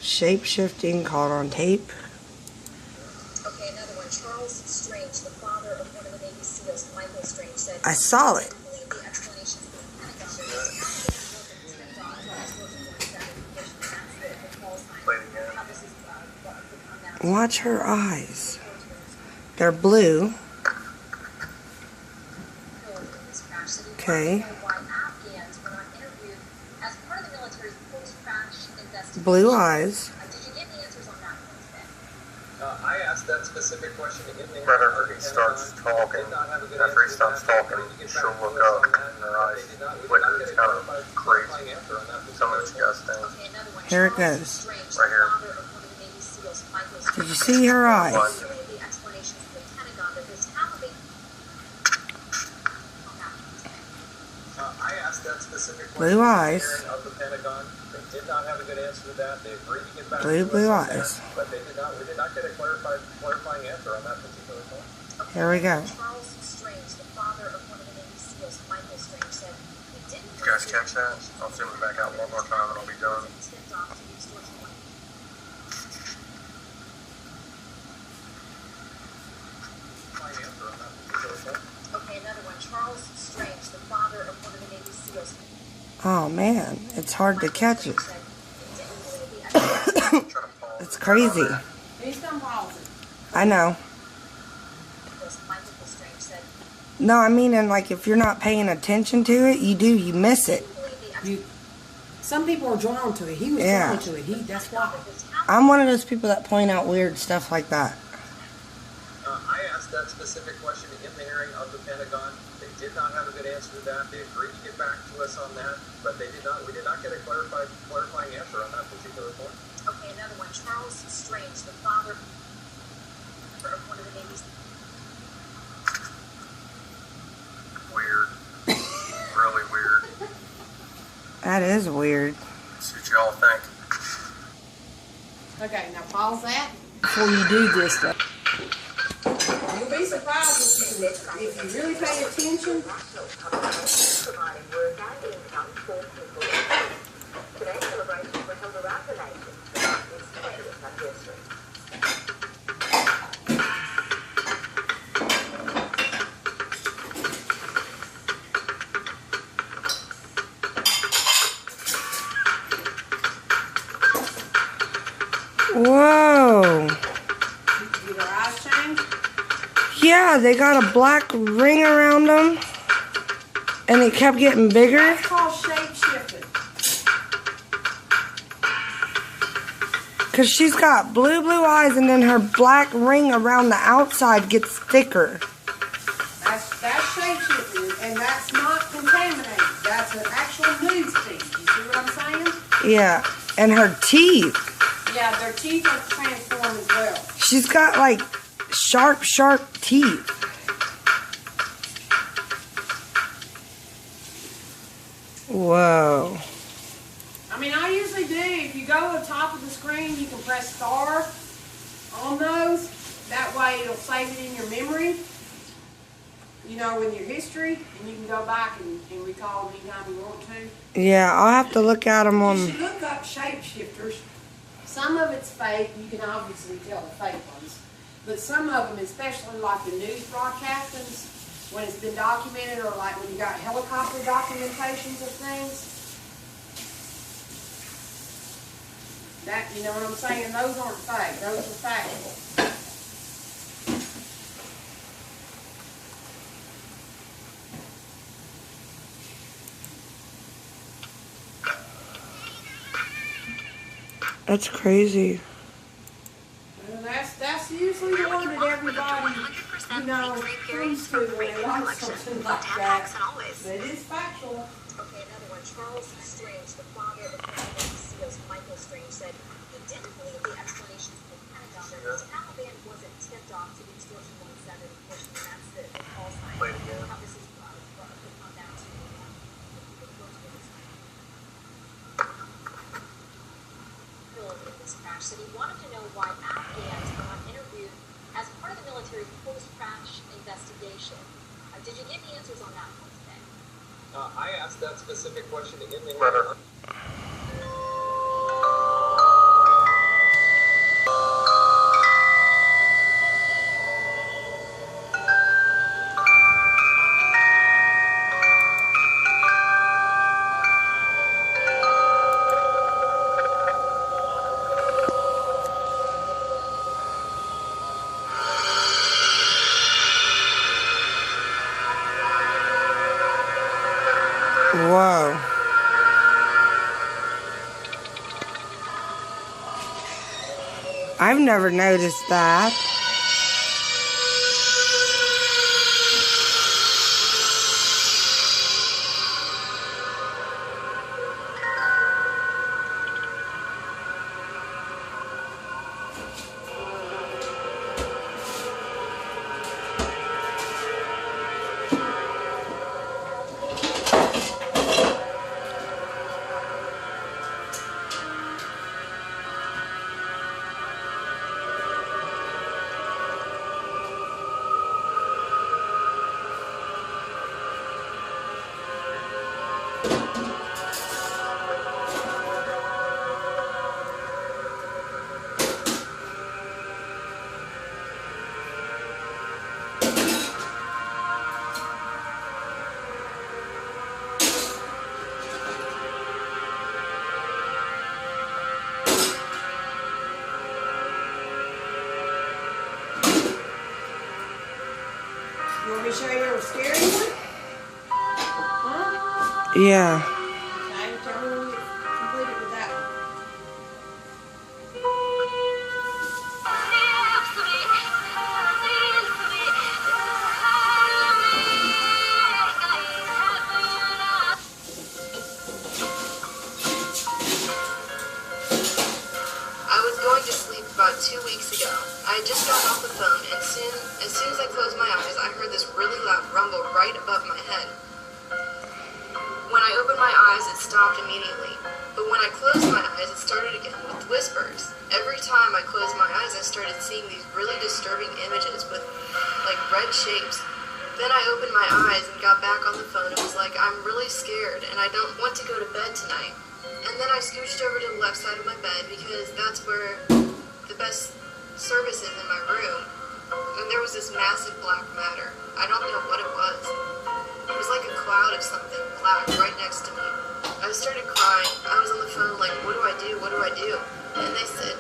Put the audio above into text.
Shape-shifting caught on tape. Okay, another one. Charles Strange, the father of one of the Navy SEALs, Michael Strange, said I saw it. the explanations for the Pentagon. Watch her eyes. They're blue. Okay. Blue eyes. Did you get any answers on that one today? I asked that specific question in there. Whenever he starts talking, after he stops talking, she'll look up and her eyes flicker. It's kind of crazy. Some of it's disgusting. Here it goes. Right here. Did you see her eyes? I asked that specific Blue eyes. of the Pentagon. They did not have a good answer to that. They agreed to get back Blue, to blue us on eyes. that, but we did not get a clarifying answer on that particular point. Here we go. Charles Strange, the father of one of the Navy SEALs, Michael Strange, said he didn't. You guys catch that? I'll zoom it back out one more time and I'll be done. Tipped off to the extortion one. Answer on that particular point. Okay, another one. Charles Strange, the father of one of the Navy SEAls. Oh man, it's hard to catch it. Said he didn't believe the It's crazy. He's done pause it. I know. Michael Strange said No, I mean, and like if you're not paying attention to it, you miss it. Some people are drawn to it. He was Yeah. drawn to it. That's why. I'm one of those people that point out weird stuff like that. I asked that specific question in the hearing of the Pentagon. They did not have a good answer to that. They agreed to get back to us on that, but we did not get a clarifying answer on that particular point. Okay, another one. Charles Strange, the father of one of the Navy's. Weird. Really weird. That is weird. See what y'all think. Okay, now pause that. Before you do this stuff. You'll be surprised if you really pay attention. Providing work and income for people. Today's celebrations were held around the nation throughout this 20th anniversary. Whoa. Did her eyes change? Yeah, they got a black ring around them. And it kept getting bigger. That's called shape shifting. Because she's got blue eyes and then her black ring around the outside gets thicker. That's shape shifting, and that's not contaminated. That's an actual news piece. You see what I'm saying? Yeah, and her teeth. Yeah, their teeth are transformed as well. She's got like sharp teeth. Whoa. I mean, I usually do. If you go to the top of the screen, you can press star on those. That way it'll save it in your memory, you know, in your history, and you can go back and recall anytime you want to. Yeah, I'll have to look at them You on. should look up shapeshifters. Some of it's fake. You can obviously tell the fake ones. But some of them, especially like the news broadcastings, when it's been documented, or like when you got helicopter documentations of things, that, you know what I'm saying? Those aren't fake. Those are factual. That's crazy. Well, that's usually the one that everybody, you know, comes to when they watch something like that. But it is factual. Okay, another one. Charles Strange, the father of one of the Navy SEALs, Michael Strange, said he didn't believe the explanations from the Pentagon that the Taliban wasn't tipped off to the extortion 17 portion. That's the call sign. How this is come down to in this crash said he wanted to know why Afghans were not interviewed as part of the military's post-crash investigation. Did you get any answers on that one today? I asked that specific question in the Brother. I've never noticed that. You want me to show you your scary one? Huh? Yeah. Okay, tell me when you completed with that one. I was going to sleep about 2 weeks ago. I had just gotten off the phone, and as soon as I closed my eyes, I heard this really loud rumble right above my head. When I opened my eyes, it stopped immediately. But when I closed my eyes, it started again with whispers. Every time I closed my eyes, I started seeing these really disturbing images with, like, red shapes. Then I opened my eyes and got back on the phone and was like, I'm really scared, and I don't want to go to bed tonight. And then I scooched over to the left side of my bed because that's where the best service is in my room. And there was this massive black matter. I don't know what it was. It was like a cloud of something black right next to me. I started crying. I was on the phone like, what do I do? What do I do? And they said,